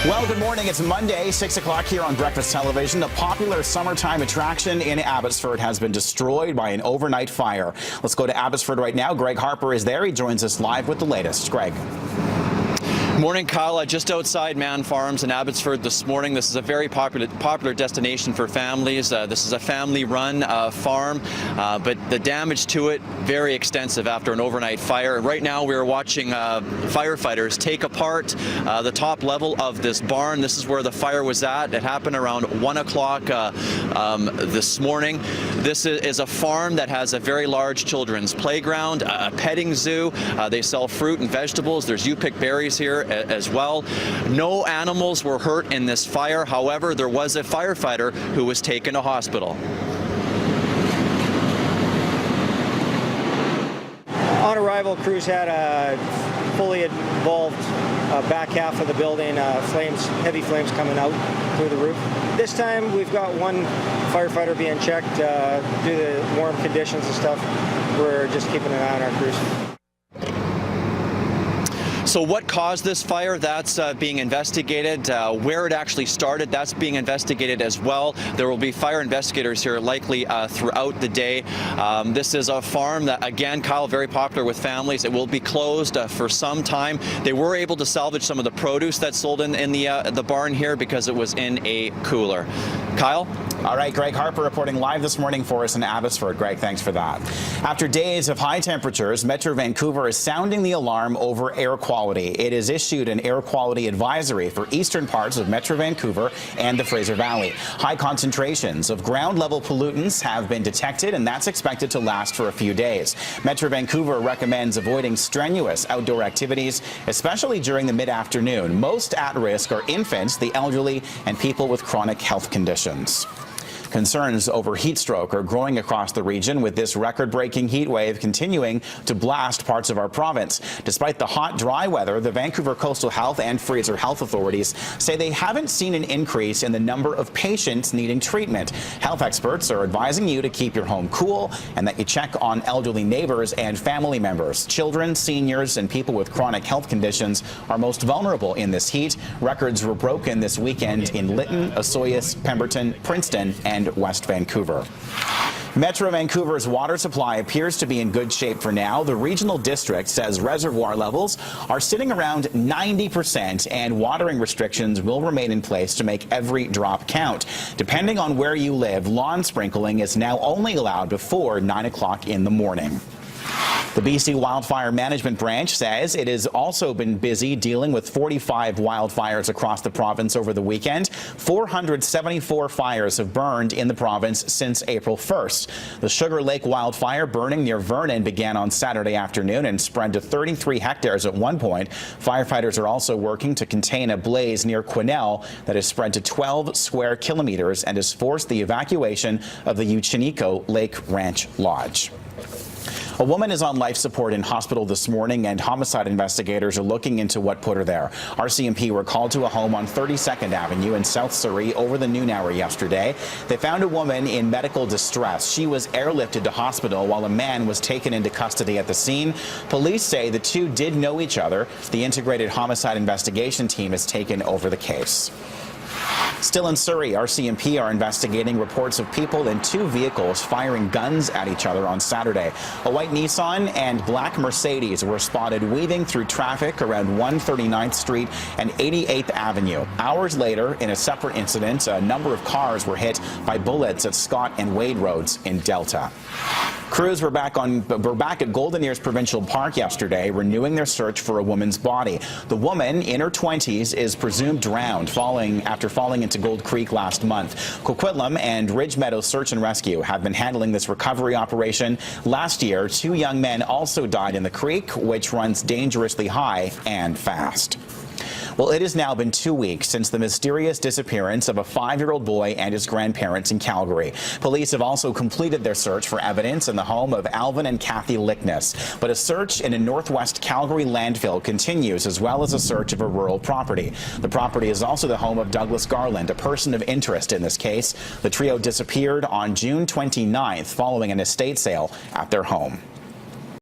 Well, good morning. It's Monday, 6 o'clock here on Breakfast Television. A popular summertime attraction in Abbotsford has been destroyed by an overnight fire. Let's go to Abbotsford right now. Greg Harper is there. He joins us live with the latest. Greg. Morning, Kyle. Just outside Man Farms in Abbotsford this morning. This is a very popular destination for families. This is a family-run farm, but the damage to it very extensive after an overnight fire. Right now, we're watching firefighters take apart the top level of this barn. This is where the fire was at. It happened around 1 o'clock this morning. This is a farm that has a very large children's playground, a petting zoo. They sell fruit and vegetables. There's you-pick berries here as well. No animals were hurt in this fire. However, there was a firefighter who was taken to hospital. On arrival, crews had a fully involved back half of the building, heavy flames coming out through the roof. This time we've got one firefighter being checked due to the warm conditions and stuff. We're just keeping an eye on our crews. So what caused this fire? That's being investigated. Where it actually started, that's being investigated as well. There will be fire investigators here likely throughout the day. This is a farm that, again, Kyle, very popular with families. It will be closed for some time. They were able to salvage some of the produce that's sold in the barn here because it was in a cooler. Kyle? All right, Greg Harper reporting live this morning for us in Abbotsford. Greg, thanks for that. After days of high temperatures, Metro Vancouver is sounding the alarm over air quality. It has issued an air quality advisory for eastern parts of Metro Vancouver and the Fraser Valley. High concentrations of ground-level pollutants have been detected, and that's expected to last for a few days. Metro Vancouver recommends avoiding strenuous outdoor activities, especially during the mid-afternoon. Most at risk are infants, the elderly, and people with chronic health conditions. Concerns over heat stroke are growing across the region, with this record-breaking heat wave continuing to blast parts of our province. Despite the hot, dry weather, the Vancouver Coastal Health and Fraser Health authorities say they haven't seen an increase in the number of patients needing treatment. Health experts are advising you to keep your home cool and that you check on elderly neighbors and family members. Children, seniors, and people with chronic health conditions are most vulnerable in this heat. Records were broken this weekend in Lytton, Osoyoos, Pemberton, Princeton, and West Vancouver. Metro Vancouver's water supply appears to be in good shape for now. The regional district says reservoir levels are sitting around 90%, and watering restrictions will remain in place to make every drop count. Depending on where you live, lawn sprinkling is now only allowed before 9 o'clock in the morning. The BC Wildfire Management Branch says it has also been busy dealing with 45 wildfires across the province over the weekend. 474 fires have burned in the province since April 1st. The Sugar Lake wildfire burning near Vernon began on Saturday afternoon and spread to 33 hectares at one point. Firefighters are also working to contain a blaze near Quesnel that has spread to 12 square kilometers and has forced the evacuation of the Uchinico Lake Ranch Lodge. A woman is on life support in hospital this morning, and homicide investigators are looking into what put her there. RCMP were called to a home on 32nd Avenue in South Surrey over the noon hour yesterday. They found a woman in medical distress. She was airlifted to hospital while a man was taken into custody at the scene. Police say the two did know each other. The integrated homicide investigation team has taken over the case. Still in Surrey, RCMP are investigating reports of people in two vehicles firing guns at each other on Saturday. A white Nissan and black Mercedes were spotted weaving through traffic around 139th Street and 88th Avenue. Hours later, in a separate incident, a number of cars were hit by bullets at Scott and Wade Roads in Delta. Crews were back at Golden Ears Provincial Park yesterday, renewing their search for a woman's body. The woman, in her 20s, is presumed drowned after falling into Gold Creek last month. Coquitlam and Ridge Meadows Search and Rescue have been handling this recovery operation. Last year, 2 young men also died in the creek, which runs dangerously high and fast. Well, it has now been 2 weeks since the mysterious disappearance of a 5-year-old boy and his grandparents in Calgary. Police have also completed their search for evidence in the home of Alvin and Kathy Lickness. But a search in a northwest Calgary landfill continues, as well as a search of a rural property. The property is also the home of Douglas Garland, a person of interest in this case. The trio disappeared on June 29th following an estate sale at their home.